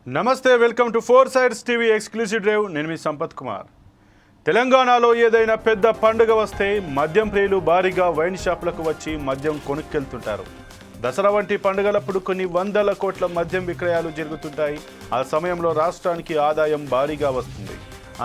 నమస్తే, welcome to four sides TV exclusive drive. నేను మీ సంపత్ కుమార్. తెలంగాణలో ఏదైనా పెద్ద పండుగ వస్తే మద్యం ప్రియులు భారీగా వైన్ షాపులకు వచ్చి మద్యం కొనుక్కెళ్తుంటారు. దసరా వంటి పండుగలప్పుడు కొన్ని వందల కోట్ల మద్యం విక్రయాలు జరుగుతుంటాయి. ఆ సమయంలో రాష్ట్రానికి ఆదాయం భారీగా వస్తుంది.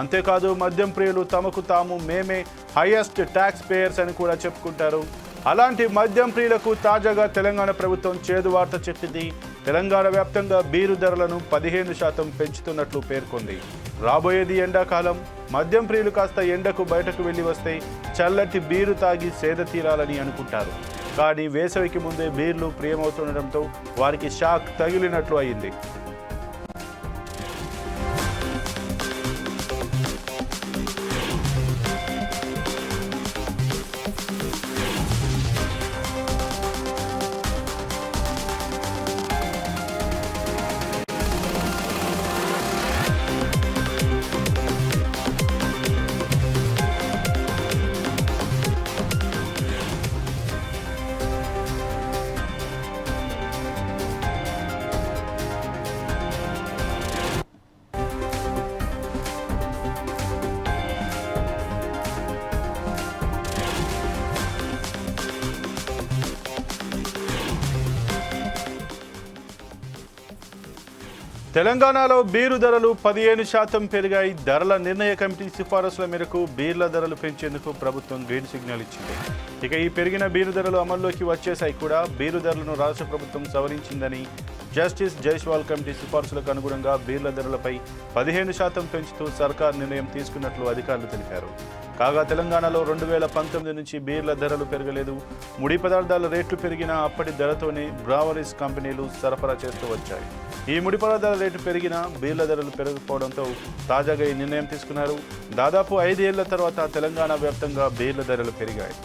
అంతేకాదు, మద్యం ప్రియులు తమకు తాము మేమే హైయెస్ట్ ట్యాక్స్ పేయర్స్ అని కూడా చెప్పుకుంటారు. అలాంటి మద్యం ప్రియులకు తాజాగా తెలంగాణ ప్రభుత్వం చేదు వార్త చెప్పింది. తెలంగాణ వ్యాప్తంగా బీరు ధరలను 15% పెంచుతున్నట్లు పేర్కొంది. రాబోయేది ఎండాకాలం. మద్యం ప్రియులు కాస్త ఎండకు బయటకు వెళ్లి వస్తే చల్లటి బీరు తాగి సేద తీరాలని అనుకుంటారు. కానీ వేసవికి ముందే బీర్లు ప్రియమవుతుండటంతో వారికి షాక్ తగిలినట్లు అయింది. తెలంగాణలో బీరు ధరలు 15% పెరిగాయి. ధరల నిర్ణయ కమిటీ సిఫారసుల మేరకు బీర్ల ధరలు పెంచేందుకు ప్రభుత్వం గ్రీన్ సిగ్నల్ ఇచ్చింది. ఇక ఈ పెరిగిన బీరు ధరలు అమల్లోకి వచ్చేసాయి కూడా. బీరు ధరలను రాష్ట్ర ప్రభుత్వం సవరించిందని జస్టిస్ జైస్వాల్ కమిటీ సిఫార్సులకు అనుగుణంగా బీర్ల ధరలపై 15% పెంచుతూ సర్కార్ నిర్ణయం తీసుకున్నట్లు అధికారులు తెలిపారు. కాగా తెలంగాణలో 2019 నుంచి బీర్ల ధరలు పెరగలేదు. ముడి పదార్థాల రేట్లు పెరిగినా అప్పటి ధరతోనే బ్రావరీస్ కంపెనీలు సరఫరా చేస్తూ వచ్చాయి. ఈ ముడి పదార్థాల రేటు పెరిగినా బీర్ల ధరలు పెరగకపోవడంతో తాజాగా ఈ నిర్ణయం తీసుకున్నారు. దాదాపు 5 ఏళ్ల తర్వాత తెలంగాణ వ్యాప్తంగా బీర్ల ధరలు పెరిగాయి.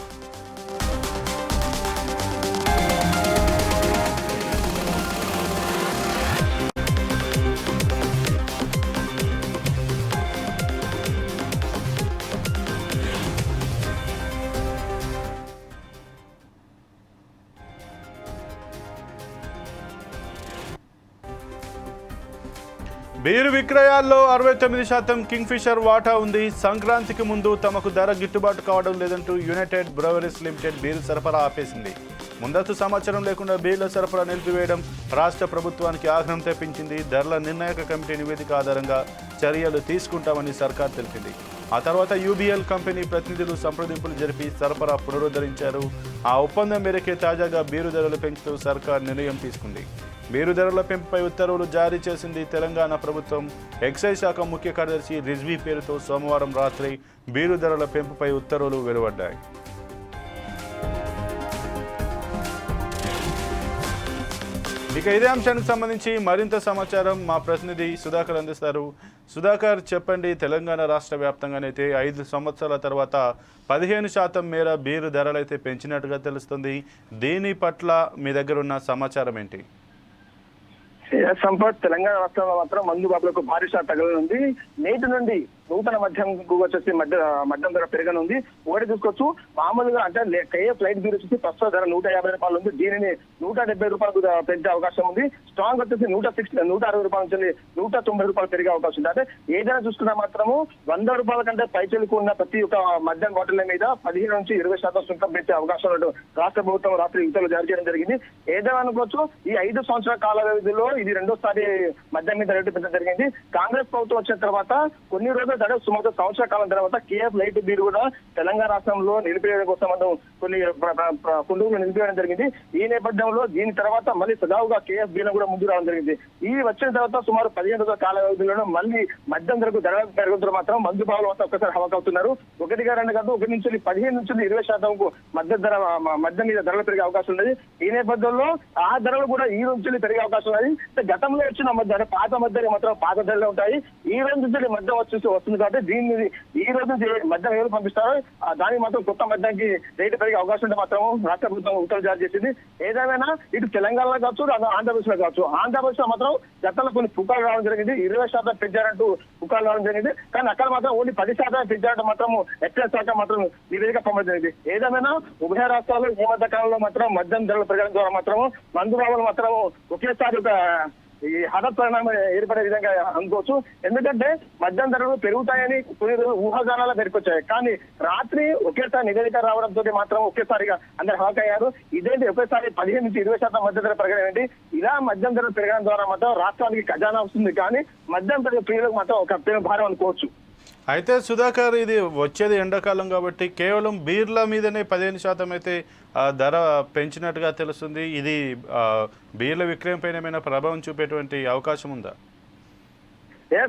బీరు విక్రయాల్లో 69% కింగ్ఫిషర్ వాటా ఉంది. సంక్రాంతికి ముందు తమకు ధర గిట్టుబాటు కావడం లేదంటూ యునైటెడ్ బ్రవరీస్ లిమిటెడ్ బీరు సరఫరా ఆపేసింది. ముందస్తు సమాచారం లేకుండా బీర్ల సరఫరా నిలిపివేయడం రాష్ట్ర ప్రభుత్వానికి ఆగ్రహం తెప్పించింది. ధరల నిర్ణాయక కమిటీ నివేదిక ఆధారంగా చర్యలు తీసుకుంటామని సర్కార్ తెలిపింది. ఆ తర్వాత యూబీఎల్ కంపెనీ ప్రతినిధులు సంప్రదింపులు జరిపి సరఫరా పునరుద్ధరించారు. ఆ ఒప్పందం మేరకే తాజాగా బీరు ధరలు పెంచుతూ సర్కార్ నిర్ణయం తీసుకుంది. బీరు ధరల పెంపుపై ఉత్తర్వులు జారీ చేసింది తెలంగాణ ప్రభుత్వం. ఎక్సైజ్ శాఖ ముఖ్య కార్యదర్శి రిజ్వీ పేరుతో సోమవారం రాత్రి బీరు ధరల పెంపుపై ఉత్తర్వులు వెలువడ్డాయి. ఇక ఇదే అంశానికి సంబంధించి మరింత సమాచారం మా ప్రతినిధి సుధాకర్ అందిస్తారు. సుధాకర్, చెప్పండి. తెలంగాణ రాష్ట్ర వ్యాప్తంగానైతే 5 సంవత్సరాల తర్వాత 15% మేర బీరు ధరలైతే పెంచినట్టుగా తెలుస్తుంది. దీని పట్ల మీ దగ్గర ఉన్న సమాచారం ఏంటి? సంపత్, తెలంగాణ రాష్ట్రంలో మాత్రం మందు బాబులకు భారీ షాట్ తగలనుంది. నేటి నుండి నూతన మద్యం వచ్చేసి మద్యం ధర పెరగనుంది. ఒకటి చూసుకోవచ్చు, మామూలుగా అంటే కేఎఫ్ లైట్ బీర్ వచ్చేసి ప్రస్తుత ధర 150 రూపాయలు ఉంది. దీనిని 170 రూపాయలకు పెంచే అవకాశం ఉంది. స్ట్రాంగ్ వచ్చేసి 160 రూపాయల నుంచి 190 రూపాయలు పెరిగే అవకాశం ఉంది. అంటే ఏదైనా చూసుకున్నా మాత్రము 100 రూపాయల కంటే పైచెలకు ఉన్న ప్రతి ఒక్క మద్యం బాటిల్ మీద 15 నుంచి 20% సుంకం పెంచే అవకాశం ఉన్నట్టు రాష్ట్ర ప్రభుత్వం రాత్రి ఉత్తర్వులు జారీ చేయడం జరిగింది. ఏదైనా అనుకోవచ్చు, ఈ 5 సంవత్సరాల కాల వ్యవధిలో ఇది రెండోసారి మద్యం మీద రేటు పెంచడం జరిగింది. కాంగ్రెస్ ప్రభుత్వం వచ్చిన తర్వాత కొన్ని రోజుల సుమారు సంవత్సర కాలం తర్వాత కేఎఫ్ లైట్ బీర్ కూడా తెలంగాణ రాష్ట్రంలో నిలిపివేయడం కోసం కొన్ని కుండూరులు నిలిపివేయడం జరిగింది. ఈ నేపథ్యంలో దీని తర్వాత మళ్ళీ సదావుగా కేఎఫ్ బీర్ కూడా ముందు రావడం జరిగింది. ఈ వచ్చిన తర్వాత సుమారు 15 రోజుల కాల వ్యవధిలో మళ్ళీ మద్యం ధరకు ధర పెరుగుతున్న మాత్రం మందు బావులు మాత్రం ఒక్కసారి హవాక్ అవుతున్నారు. 1 కాదు 1 నుంచి 15 నుంచి 20% మద్యం మీద ధరలు పెరిగే అవకాశం ఉన్నది. ఈ నేపథ్యంలో ఆ ధరలు కూడా ఈ నుంచి పెరిగే అవకాశం ఉన్నది. గతంలో వచ్చిన మద్యం పాత మద్యం మాత్రం పాత ధరలే ఉంటాయి. ఈ రోజు నుంచి మద్యం వస్తుంది కాబట్టి దీన్ని ఈ రోజు నుంచి మద్యం ఎవరు పంపిస్తారో దానికి మాత్రం కొత్త మద్యానికి రేటు పెరిగే అవకాశం ఉంటే మాత్రం రాష్ట్ర ప్రభుత్వం ఉత్తర్వులు జారీ చేసింది. ఏదేమైనా ఇటు తెలంగాణలో కావచ్చు, ఆంధ్రప్రదేశ్ లో కావచ్చు, ఆంధ్రప్రదేశ్ లో మాత్రం గతంలో కొన్ని పుకార్లు రావడం జరిగింది. 20% పెంచారంటూ పుకార్లు రావడం జరిగింది. కానీ అక్కడ మాత్రం ఓన్లీ 10% పెంచారంటూ మాత్రం ఎక్సైజ్ శాఖ మాత్రం నివేదిక పంపడం జరిగింది. ఏదేమైనా ఉభయ రాష్ట్రాల్లో ఈ మధ్య కాలంలో మాత్రం మద్యం ధరలు పెరగడం ద్వారా మాత్రం మందు బాబులు మాత్రం ఒకేసారి ఈ హఠాత్ పరిణామం ఏర్పడే విధంగా అనుకోవచ్చు. ఎందుకంటే మద్యం ధరలు పెరుగుతాయని కొన్ని రోజులు ఊహాగానాలు పెరికొచ్చాయి. కానీ రాత్రి ఒకేసారి నివేదిక రావడంతో మాత్రం ఒకేసారిగా అందరు హాక్ అయ్యారు. ఇదేంటి ఒకేసారి 15 నుంచి 20% మద్యం ధర పెరగడం ఏంటి? ఇలా మద్యం ధరలు పెరగడం ద్వారా మాత్రం రాష్ట్రానికి ఖజానా వస్తుంది, కానీ మద్యం ధర ప్రియులకు మాత్రం ఒక భారం అనుకోవచ్చు. అయితే సుధాకర్, ఇది వచ్చేది ఎండాకాలం కాబట్టి కేవలం బీర్ల మీదనే 15% అయితే ధర పెంచినట్టుగా తెలుస్తుంది. ఇది బీర్ల విక్రయం పైన ఏమైనా ప్రభావం చూపేటువంటి అవకాశం ఉందా?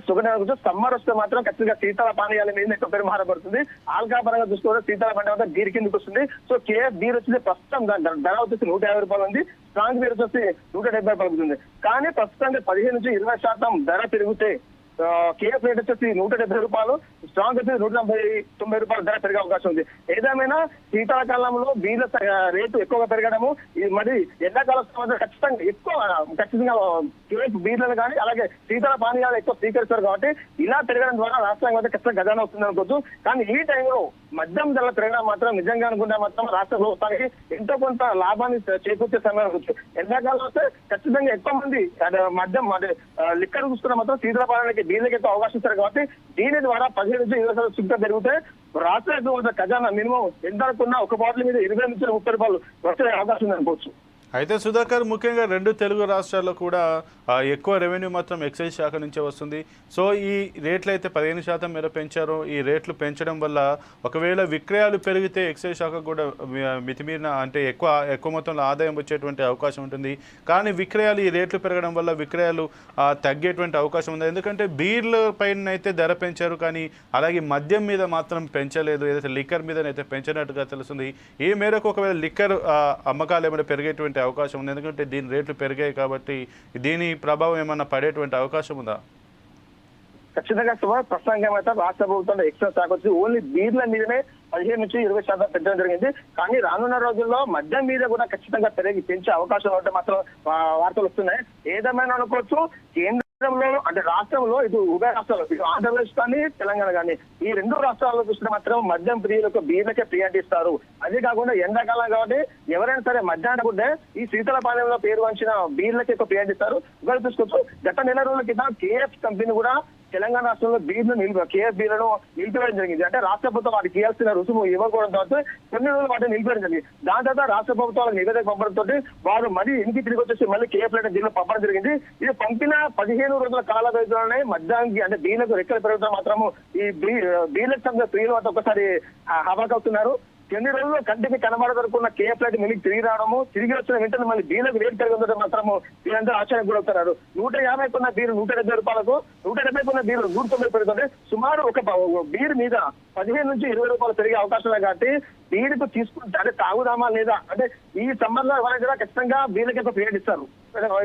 సుగంధ సమ్మర్ వస్తే మాత్రం ఖచ్చితంగా శీతల పానీయాల మీద ఎక్కువ పెరుమార పడుతుంది. ఆల్కహాల్ పరంగా చూసుకోవడం శీతల పానీయాల బీర్ కిందకి వస్తుంది. సో కేఎఫ్ బీర్ వచ్చేసి ప్రస్తుతం ధర వచ్చేసి 150 రూపాయలు ఉంది. స్ట్రాంగ్ బీర్ వచ్చేసి 170 పలుకుతుంది. కానీ ప్రస్తుతానికి 15 నుంచి 20% ధర పెరిగితే కేఎఫ్ రేట్ వచ్చేసి 170 రూపాయలు, స్ట్రాంగ్ వచ్చేసి 190 రూపాయలు ధర పెరిగే అవకాశం ఉంది. ఏదేమైనా శీతాకాలంలో బీర్ల రేటు ఎక్కువగా పెరగడము, మరి ఎండాకాలం ఖచ్చితంగా కేఎఫ్ బీర్లను కానీ అలాగే శీతల పానీయాలు ఎక్కువ స్వీకరిస్తారు. కాబట్టి ఇలా పెరగడం ద్వారా రాష్ట్రానికి అయితే ఖచ్చితంగా ఖజానా వస్తుంది అనుకోవచ్చు. కానీ ఈ టైంలో మద్యం ధరల పెరగడం మాత్రం నిజంగా అనుకుంటే మాత్రం రాష్ట్ర ప్రభుత్వానికి ఎంతో కొంత లాభాన్ని చేకూర్చే సమయం అనుకోవచ్చు. ఎండాకాలం వస్తే ఖచ్చితంగా ఎక్కువ మంది మద్యం లిక్కర్ చూసుకున్న మాత్రం శీతల పానీయాలకి బీర్లకి ఎక్కువ అవకాశం ఇస్తారు. కాబట్టి దీని ద్వారా 15 నుంచి 20% సుఖం పెరిగితే రాష్ట్ర ఖజానా మినిమం ఎంత అనుకున్నా ఒక బాటిల్ మీద 20 నుంచి 30 రూపాయలు వచ్చే అవకాశం ఉంది అనుకోవచ్చు. అయితే సుధాకర్, ముఖ్యంగా 2 తెలుగు రాష్ట్రాల్లో కూడా ఎక్కువ రెవెన్యూ మాత్రం ఎక్సైజ్ శాఖ నుంచే వస్తుంది. సో ఈ రేట్లు అయితే 15% మేర పెంచారు. ఈ రేట్లు పెంచడం వల్ల ఒకవేళ విక్రయాలు పెరిగితే ఎక్సైజ్ శాఖ కూడా మితిమీరిన అంటే ఎక్కువ మొత్తంలో ఆదాయం వచ్చేటువంటి అవకాశం ఉంటుంది. కానీ విక్రయాలు ఈ రేట్లు పెరగడం వల్ల విక్రయాలు తగ్గేటువంటి అవకాశం ఉంది. ఎందుకంటే బీర్ల పైన అయితే ధర పెంచారు, కానీ అలాగే మద్యం మీద మాత్రం పెంచలేదు. ఏదైతే లిక్కర్ మీదనైతే పెంచినట్టుగా తెలుస్తుంది. ఈ మేరకు ఒకవేళ లిక్కర్ అమ్మకాలు ఏమైనా పెరిగేటువంటి అవకాశం ఉంది, ఎందుకంటే దీని రేట్లు పెరిగాయి కాబట్టి దీని ప్రభావం ఏమన్నా పడేటువంటి అవకాశం ఉందా? ఖచ్చితంగా ప్రస్తుతంగా అయితే రాష్ట్ర ప్రభుత్వంలో ఎక్సైజ్ శాఖ వచ్చి ఓన్లీ బీర్ల మీదనే 15 నుంచి 20% పెంచడం జరిగింది. కానీ రానున్న రోజుల్లో మద్యం మీద కూడా ఖచ్చితంగా పెంచే అవకాశం ఉంటే మాత్రం వార్తలు వస్తున్నాయి. ఏదేమైనా అనుకోవచ్చు, కేంద్రంలో అంటే రాష్ట్రంలో ఇటు ఉభయ రాష్ట్రాలు ఇటు ఆంధ్రప్రదేశ్ కానీ తెలంగాణ కానీ ఈ 2 రాష్ట్రాల్లో చూస్తే మాత్రం మద్యం ప్రియులకు బీర్లకే ప్రియారిటీ ఇస్తారు. అదే కాకుండా ఎండాకాలం కాబట్టి ఎవరైనా సరే మద్యాన్ని అనుకుంటే ఈ శీతల పానీయంలో పేరు వంచిన బీర్లకి ఎక్కువ ప్రియారిటీ ఇస్తారు. ఇవాళ చూసుకోవచ్చు, గత నెల రోజుల క్రితం కేఎఫ్ కంపెనీ కూడా తెలంగాణ రాష్ట్రంలో కేఎఫ్ బీర్లను నిలిపివేయడం జరిగింది. అంటే రాష్ట్ర ప్రభుత్వం వాటికి ఇవ్వాల్సిన రుసుము ఇవ్వకపోవడం తర్వాత కొన్ని రోజులు వాటిని నిలిపేయడం జరిగింది. దాని తర్వాత రాష్ట్ర ప్రభుత్వాలకు నివేదిక పంపడంతో వారు మరీ ఇంటికి తిరిగి వచ్చేసి మళ్ళీ కేఎఫ్ లను దీనిలో పంపడం జరిగింది. ఇది పంపిన 15 రోజుల కాల వ్యవధిలోనే మద్యానికి అంటే బీర్లకు రెక్కలు పెరుగుతాం మాత్రము ఈ బీర్లకు సంబంధించిన స్త్రీలు అంతా ఒకసారి హవాకవుతున్నారు. కొన్ని రోజుల్లో కంటికి కనబడదనుకున్న కేఎఫ్ లైట్ మళ్ళీ తిరిగి రావడము, తిరిగి వచ్చిన వెంటనే మళ్ళీ బీర్లకు రేటు పెరుగుతుంటే మాత్రము వీరందరూ ఆశ్చర్యం గురవుతున్నారు. 150 కొన్న బీరు 170 రూపాయలకు, 170 కొన్న బీరు 190 పెరుగుతుంది. సుమారు ఒక బీర్ మీద 15 నుంచి 20 రూపాయలు పెరిగే అవకాశం ఉంది. కాబట్టి బీరుకు తీసుకుంటే అంటే తాగుదామా లేదా అంటే ఈ సమ్మర్ లో ఎవరైనా ఖచ్చితంగా బీర్లకి ఎక్కువ ప్రియారిటీ ఇస్తారు.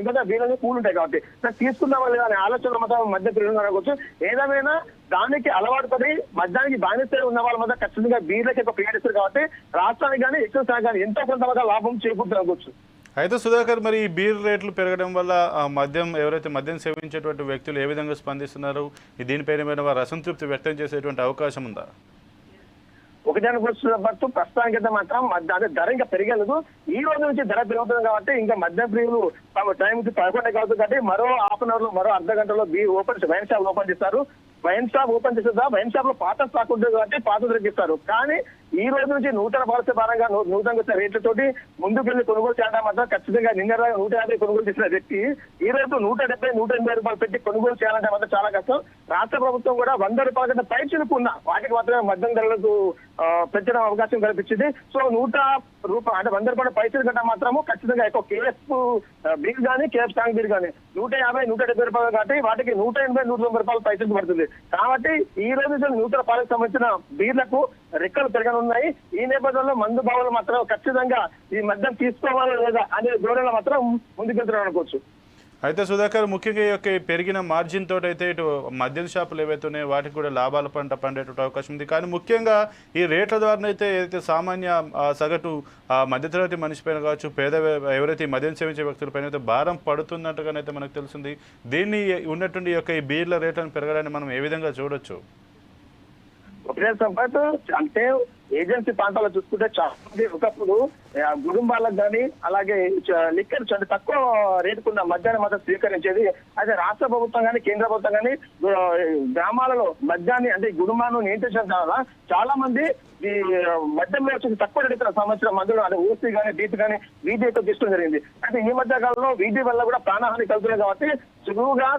ఇంకా బీర్లు కూల్ ఉంటాయి కాబట్టి తీసుకుందామా లేదా అనే ఆలోచన మాత్రం మధ్య పెరుగుతుంది అనుకోవచ్చు. ఏదేమైనా దానికి అలవాటు పడి మద్యానికి బానిస ఉన్న వాళ్ళ మధ్య ఖచ్చితంగా బీర్లకి ఎక్కువ ప్రియారిటీ ఇస్తారు. కాబట్టి రాష్ట్రానికి కానీ ఎక్సైజ్ శాఖ కానీ ఎంతో కొంత లాభం చేకూరుతుంది అనుకోవచ్చు. అయితే సుధాకర్, మరి ఈ బీర్ రేట్లు పెరగడం వల్ల ఎవరైతే మద్యం సేవించేటువంటి వ్యక్తులు ఏ విధంగా స్పందిస్తున్నారు? దీనిపైన మీద వారు అసంతృప్తి వ్యక్తం చేసేటువంటి అవకాశం ఉందా? ఒకటి అనుకుంటున్నట్టు ప్రస్తుతానికైతే మాత్రం ధర ఇంకా పెరగలేదు. ఈ రోజు నుంచి ధర పెరుగుతుంది కాబట్టి ఇంకా మద్యం ప్రియులు తమ టైంకి 11 కావచ్చు కాబట్టి మరో హాఫ్ అన్ అవర్ లో మరో అర్ధ గంటలో వైన్ షాప్ ఓపెన్ చేస్తారు. వైన్ షాప్ ఓపెన్ చేసేదా వైన్ షాప్ లో పాత స్టాక్ ఉంటుంది కాబట్టి పాత దొరికిస్తారు. కానీ ఈ రోజు నుంచి నూతన పాలసీ పరంగా నూతనంగా వచ్చిన రేట్లతోటి ముందుకు వెళ్ళి కొనుగోలు చేయడం మాత్రం ఖచ్చితంగా నిన్న 150 కొనుగోలు చేసిన వ్యక్తి ఈ రోజు 170, 180 రూపాయలు పెట్టి కొనుగోలు చేయాలంటే మాత్రం చాలా కష్టం. రాష్ట్ర ప్రభుత్వం కూడా 100 రూపాయల కంటే పై చిలుకున్న వాటికి మాత్రమే మద్యం ధరలకు పెంచడం అవకాశం కల్పించింది. సో 100 రూపాయలు అంటే 100 రూపాయల పైసలు కంటే మాత్రము ఖచ్చితంగా ఎక్కువ కేఎఫ్ బీర్ కానీ కేఎఫ్ స్ట్రాంగ్ బీర్ కానీ 150, 170 రూపాయలు కాబట్టి వాటికి 180, 190 రూపాయలు పైసలు పడుతుంది. కాబట్టి ఈ రోజు నూతన పాలకు సంబంధించిన బీర్లకు రెక్కలు పెరగనున్నాయి. ఈ నేపథ్యంలో మందు బావులు మాత్రం ఖచ్చితంగా ఈ మద్యం తీసుకోవాలా లేదా అనే ధోరణిలో మాత్రం ముందుకెళ్తున్నారు అనుకోవచ్చు. అయితే సుధాకర్, ముఖ్యంగా ఈ యొక్క పెరిగిన మార్జిన్ తోటి అయితే ఇటు మద్యం షాపులు ఏవైతే ఉన్నాయో వాటికి కూడా లాభాల పండేటువంటి అవకాశం ఉంది. కానీ ముఖ్యంగా ఈ రేట్ల ద్వారా అయితే ఏదైతే సామాన్య సగటు మధ్యతరగతి మనిషిపైన కావచ్చు, పేద ఎవరైతే మద్యం సేవించే వ్యక్తులపైన అయితే భారం పడుతున్నట్టుగానైతే మనకు తెలుస్తుంది. దీన్ని ఉన్నటువంటి ఈ బీర్ల రేట్లను పెరగడాన్ని మనం ఏ విధంగా చూడొచ్చు? ఒకటే సంపత్ అంటే ఏజెన్సీ ప్రాంతాల్లో చూసుకుంటే చాలా మంది ఒకప్పుడు కుటుంబాలకు కానీ అలాగే లిక్కర్ చాలా తక్కువ రేటుకున్న మద్యాన్ని మాత్రం స్వీకరించేది. అయితే రాష్ట్ర ప్రభుత్వం కానీ కేంద్ర ప్రభుత్వం కానీ గ్రామాలలో మద్యాన్ని అంటే కుటుంబాన్ని నియంత్రించడం ద్వారా చాలా మంది ఈ మద్యంలో వచ్చేసి తక్కువ రేటుకున్న సంవత్సరం మందులు అంటే ఊసి కానీ డీప్ కానీ వీధి ఎక్కువ తీసుకోవడం జరిగింది. అయితే ఈ మధ్య కాలంలో వీధి వల్ల కూడా ప్రాణహాని కలుగుతుంది కాబట్టి సులువుగా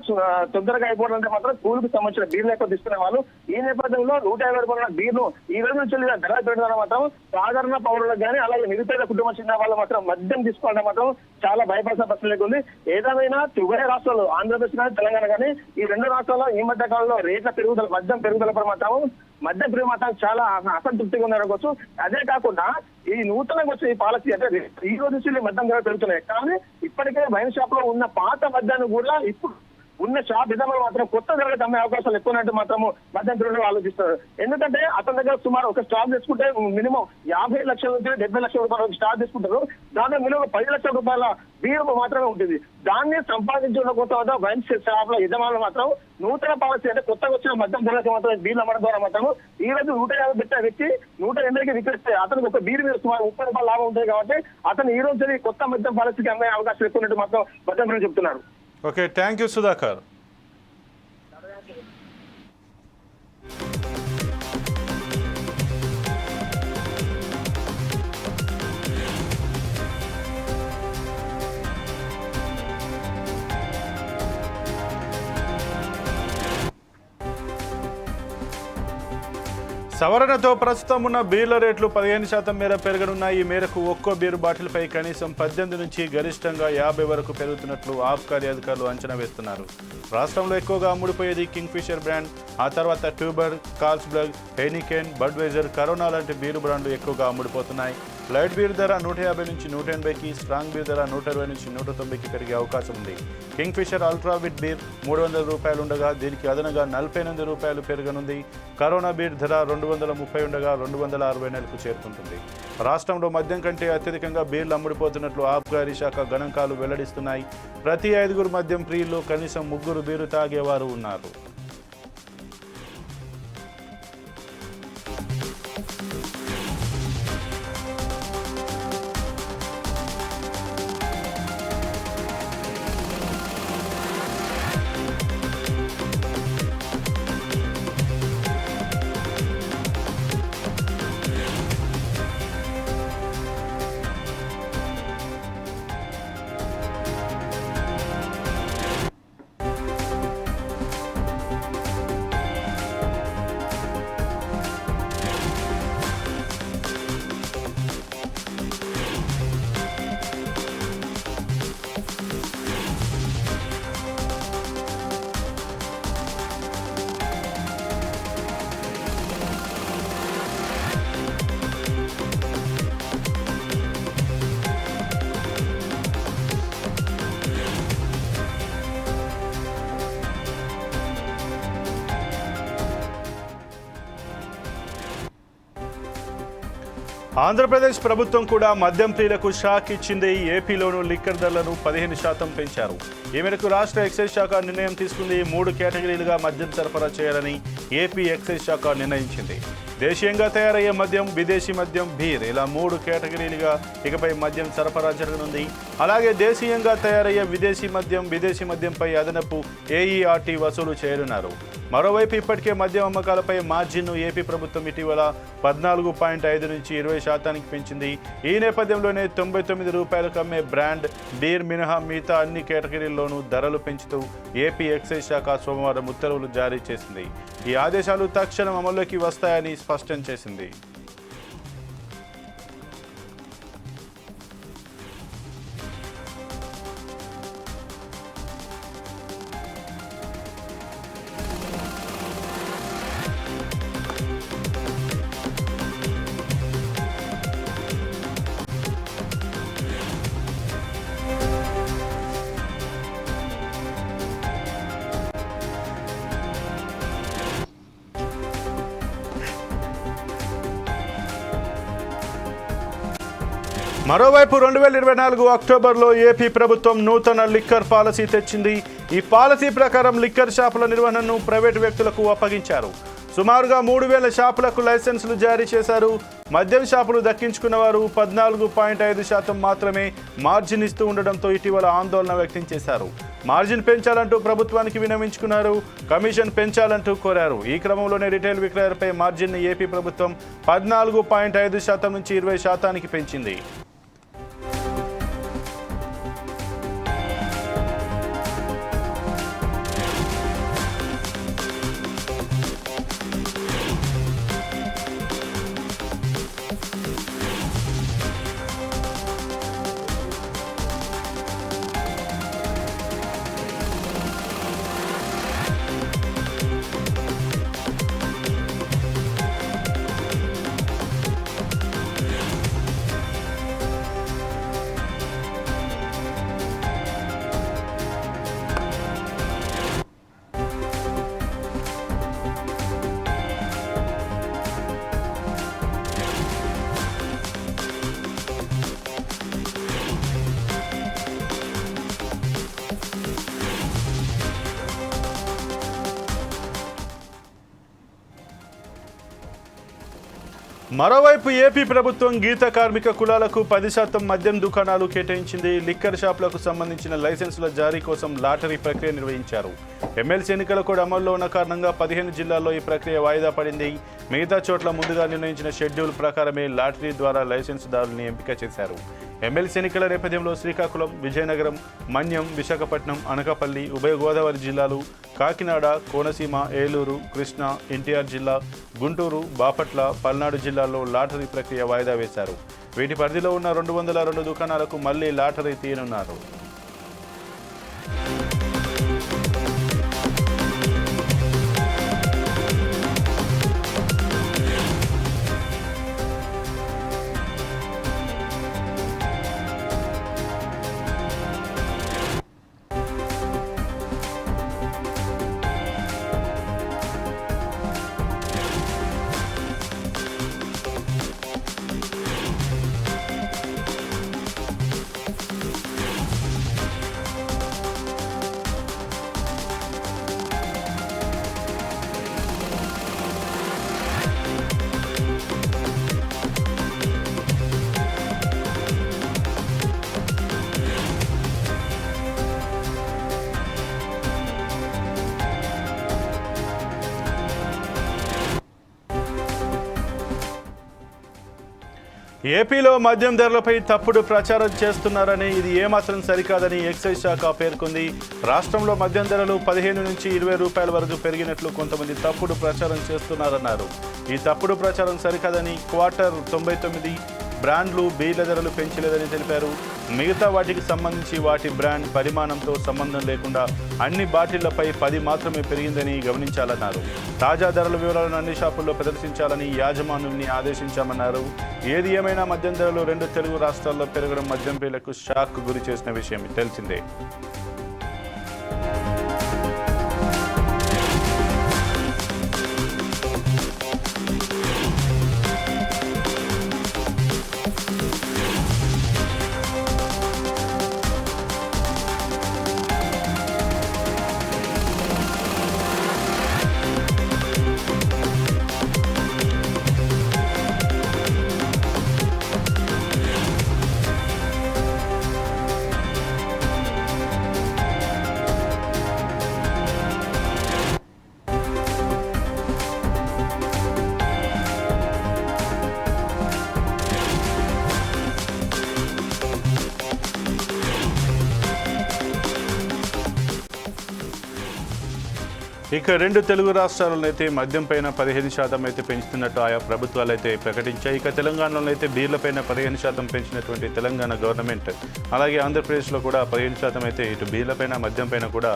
తొందరగా అయిపోవడం మాత్రం కూలికి సంబంధించిన బీర్లు ఎక్కువ తీసుకునే వాళ్ళు. ఈ నేపథ్యంలో 150 రూపాయల బీర్లు ఈ రోజు నుంచి ధర పెట్టడం మాత్రం సాధారణ పౌరులకు కానీ అలాగే నిరుపేద కుటుంబం చెందిన వాళ్ళు మాత్రం మద్యం తీసుకోవడం మాత్రం చాలా భయపడాల్సిన పరిస్థితి ఉంది. ఏదేమైనా ఉభయ రాష్ట్రాలు ఆంధ్రప్రదేశ్ కానీ తెలంగాణ కానీ ఈ రెండు రాష్ట్రాల్లో ఈ మధ్య కాలంలో రేట్ల పెరుగుదల మద్యం పెరుగుదల మాత్రం మద్యం పెరుగు మాత్రం చాలా అసంతృప్తిగా ఉన్నారనుకోవచ్చు. అదే కాకుండా ఈ నూతనంగా వచ్చే ఈ పాలసీ అంటే ఈ రోజు నుంచి మద్యం ధర పెరుగుతున్నాయి, కానీ ఇప్పటికే వైన్ షాప్ లో ఉన్న పాత మద్యాన్ని కూడా ఇప్పుడు ఉన్న షాప్ యజమానులు మాత్రం కొత్త ధరలకు అమ్మే అవకాశాలు ఎక్కువ ఉన్నట్టు మాత్రము మద్యం పెరుగుదల ఆలోచిస్తారు. ఎందుకంటే అతని దగ్గర సుమారు ఒక స్టాక్ తీసుకుంటే మినిమం 50 లక్షల నుంచి 70 లక్షల రూపాయల స్టాక్ తీసుకుంటారు. దాని మినిమం 10 లక్షల రూపాయల బీరు మాత్రమే ఉంటుంది. దాన్ని సంపాదించడం కోసం వైన్ షాప్ లో యజమానులు మాత్రం నూతన పాలసీ అంటే కొత్తగా వచ్చిన మద్యం ధరలకు మాత్రం బీర్లు అమ్మడం ద్వారా మాత్రం ఈ రోజు 150 పెట్టే వ్యక్తి 180కి విక్రిస్తే అతనికి ఒక బీరు మీద సుమారు 30 రూపాయలు లాభం ఉంటుంది. కాబట్టి అతను ఈ రోజు కొత్త మద్యం పాలసీకి అమ్మే అవకాశం ఎక్కువ ఉన్నట్టు మాత్రం మద్యం చెప్తున్నారు. Okay, thank you Sudhakar. సవరణతో ప్రస్తుతం ఉన్న బీర్ల రేట్లు 15% మేర పెరగనున్నాయి. ఈ మేరకు ఒక్కో బీరు బాటిల్పై కనీసం 18 నుంచి గరిష్టంగా 50 వరకు పెరుగుతున్నట్లు ఆబ్కారీ అధికారులు అంచనా వేస్తున్నారు. రాష్ట్రంలో ఎక్కువగా అమ్ముడుపోయేది కింగ్ ఫిషర్ బ్రాండ్, ఆ తర్వాత ట్యూబర్, కార్ల్స్బర్గ్, హెయినికెన్, బడ్వైజర్, కరోనా లాంటి బీరు బ్రాండ్లు ఎక్కువగా అమ్ముడుపోతున్నాయి. లైట్ బీర్ ధర 150 నుంచి 180కి, స్ట్రాంగ్ బీర్ ధర 120 నుంచి 190కి పెరిగే అవకాశం ఉంది. Kingfisher Ultra Witt beer 300 రూపాయలు ఉండగా దీనికి అదనంగా 48 రూపాయలు పెరగనుంది. కరోనా బీర్ ధర 230 ఉండగా 264కు చేరుకుంటుంది. రాష్ట్రంలో మద్యం కంటే అత్యధికంగా బీర్లు అమ్ముడిపోతున్నట్లు ఆబ్కారీ శాఖ గణాంకాలు వెల్లడిస్తున్నాయి. ప్రతి 5 మద్యం ప్రియుల్లో కనీసం 3 బీరు తాగేవారు ఉన్నారు. ఆంధ్రప్రదేశ్ ప్రభుత్వం కూడా మద్యం ప్రియులకు షాక్ ఇచ్చింది. ఏపీలోనూ లిక్కర్ ధరలను 15% పెంచారు. ఈ మేరకు రాష్ట్ర ఎక్సైజ్ శాఖ నిర్ణయం తీసుకుంది. 3 కేటగిరీలుగా మద్యం సరఫరా చేయాలని ఏపీ ఎక్సైజ్ శాఖ నిర్ణయించింది. దేశీయంగా తయారయ్యే మద్యం, విదేశీ మద్యం, బీర్ ఇలా 3 కేటగిరీలుగా ఇకపై మద్యం సరఫరా జరగనుంది. అలాగే దేశీయంగా తయారయ్యే విదేశీ మద్యంపై అదనపు ఏఈఆర్టీ వసూలు చేయనున్నారు. మరోవైపు ఇప్పటికే మద్యం అమ్మకాలపై మార్జిన్ను ఏపీ ప్రభుత్వం ఇటీవల 14.5 నుంచి 20% పెంచింది. ఈ నేపథ్యంలోనే 99 రూపాయలకు అమ్మే బ్రాండ్ బీర్ మినహా మిగతా అన్ని కేటగిరీల్లోనూ ధరలు పెంచుతూ ఏపీ ఎక్సైజ్ శాఖ సోమవారం ఉత్తర్వులు జారీ చేసింది. ఈ ఆదేశాలు తక్షణం అమల్లోకి వస్తాయని స్పష్టం చేసింది. మరోవైపు 2024 అక్టోబర్లో ఏపీ ప్రభుత్వం నూతన లిక్కర్ పాలసీ తెచ్చింది. ఈ పాలసీ ప్రకారం లిక్కర్ షాపుల నిర్వహణను ప్రైవేటు వ్యక్తులకు అప్పగించారు. సుమారుగా 3,000 షాపులకు లైసెన్సులు జారీ చేశారు. మద్యం షాపులు దక్కించుకున్న వారు 14.5% మాత్రమే మార్జిన్ ఇస్తూ ఉండడంతో ఇటీవల ఆందోళన వ్యక్తం చేశారు. మార్జిన్ పెంచాలంటూ ప్రభుత్వానికి విన్నవించుకున్నారు. కమిషన్ పెంచాలంటూ కోరారు. ఈ క్రమంలోనే రిటైల్ విక్రయాలపై మార్జిన్ ఏపీ ప్రభుత్వం 14.5% నుంచి 20% పెంచింది. మరోవైపు ఏపీ ప్రభుత్వం గీత కార్మిక కులాలకు 10% మద్యం దుకాణాలు కేటాయించింది. లిక్కర్ షాపులకు సంబంధించిన లైసెన్సుల జారీ కోసం లాటరీ ప్రక్రియ నిర్వహించారు. ఎమ్మెల్సీ ఎన్నికల కూడా అమల్లో ఉన్న కారణంగా 15 జిల్లాల్లో ఈ ప్రక్రియ వాయిదా పడింది. మిగతా చోట్ల ముందుగా నిర్ణయించిన షెడ్యూల్ ప్రకారమే లాటరీ ద్వారా లైసెన్సుదారుల్ని ఎంపిక చేశారు. ఎమ్మెల్సీ ఎన్నికల నేపథ్యంలో శ్రీకాకుళం, విజయనగరం, మన్యం, విశాఖపట్నం, అనకాపల్లి, ఉభయ గోదావరి జిల్లాలు, కాకినాడ, కోనసీమ, ఏలూరు, కృష్ణా, ఎన్టీఆర్ జిల్లా, గుంటూరు, బాపట్ల, పల్నాడు జిల్లాల్లో లాటరీ ప్రక్రియ వాయిదా వేశారు. వీటి పరిధిలో ఉన్న 202 దుకాణాలకు మళ్లీ లాటరీ తీయనున్నారు. ఏపీలో మద్యం ధరలపై తప్పుడు ప్రచారం చేస్తున్నారని, ఇది ఏమాత్రం సరికాదని ఎక్సైజ్ శాఖ పేర్కొంది. రాష్ట్రంలో మద్యం ధరలు 15 నుంచి 20 రూపాయల వరకు పెరిగినట్లు కొంతమంది తప్పుడు ప్రచారం చేస్తున్నారన్నారు. ఈ తప్పుడు ప్రచారం సరికాదని, క్వార్టర్ 99 బ్రాండ్లు బీర్ల ధరలు పెంచలేదని తెలిపారు. మిగతా వాటికి సంబంధించి వాటి బ్రాండ్ పరిమాణంతో సంబంధం లేకుండా అన్ని బాటిళ్లపై 10 మాత్రమే పెరిగిందని గమనించాలన్నారు. తాజా ధరల వివరాలను అన్ని షాపుల్లో ప్రదర్శించాలని యాజమాన్యుల్ని ఆదేశించామన్నారు. ఏది ఏమైనా మద్యం ధరలు 2 తెలుగు రాష్ట్రాల్లో పెరగడం మద్యం ప్రియులకు షాక్ గురి చేసిన విషయం తెలిసిందే. ఇక 2 తెలుగు రాష్ట్రాలలో అయితే మద్యం పైన 15% అయితే పెంచుతున్నట్టు ఆయా ప్రభుత్వాలు అయితే ప్రకటించాయి. ఇక తెలంగాణలో అయితే బీర్ల పైన 15% పెంచినటువంటి తెలంగాణ గవర్నమెంట్, అలాగే ఆంధ్రప్రదేశ్లో కూడా 15% అయితే ఇటు బీర్ల పైన మద్యం పైన కూడా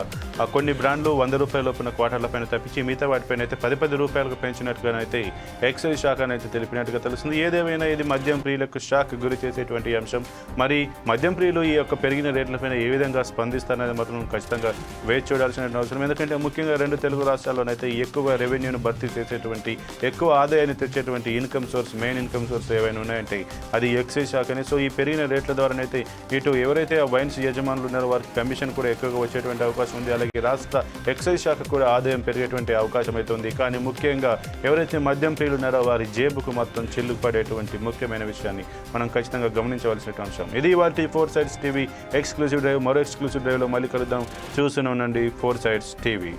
కొన్ని బ్రాండ్లు 100 రూపాయల లోపున క్వార్టర్ల పైన తప్పించి మిగతా వాటిపైన అయితే 10 రూపాయలకు పెంచినట్టుగానైతే ఎక్సైజ్ శాఖ అయితే తెలిపినట్టుగా తెలుస్తుంది. ఏదేమైనా ఇది మద్యం ప్రియులకు షాక్ గురి చేసేటువంటి అంశం. మరి మద్యం ప్రియులు ఈ యొక్క పెరిగిన రేట్లపైన ఏ విధంగా స్పందిస్తారనేది మాత్రం ఖచ్చితంగా వేచి చూడాల్సిన అవసరం. ఎందుకంటే ముఖ్యంగా 2 తెలుగు రాష్ట్రాల్లోనైతే ఎక్కువ రెవెన్యూను భర్తీ చేసేటువంటి ఎక్కువ ఆదాయాన్ని తెచ్చేటువంటి income source main income source ఏవైనా ఉన్నాయంటే అది ఎక్సైజ్ శాఖనే. సో ఈ పెరిగిన రేట్ల ద్వారానైతే ఇటు ఎవరైతే ఆ వైన్స్ యజమానులు ఉన్నారో వారికి కమిషన్ కూడా ఎక్కువగా వచ్చేటువంటి అవకాశం ఉంది. అలాగే రాష్ట్ర ఎక్సైజ్ శాఖ కూడా ఆదాయం పెరిగేటువంటి అవకాశం అయితే ఉంది. కానీ ముఖ్యంగా ఎవరైతే మద్యం ప్రియులు ఉన్నారో వారి జేబుకు మొత్తం చెల్లు పడేటువంటి ముఖ్యమైన విషయాన్ని మనం ఖచ్చితంగా గమనించవలసిన అంశం. ఇది వాటి 4 Sides టీవీ ఎక్స్క్లూజివ్ డ్రైవ్. మరో ఎక్స్క్లూజివ్ డ్రైవ్లో మళ్ళీ కలుద్దాం. చూస్తూనే ఉండండి 4 Sides టీవీ.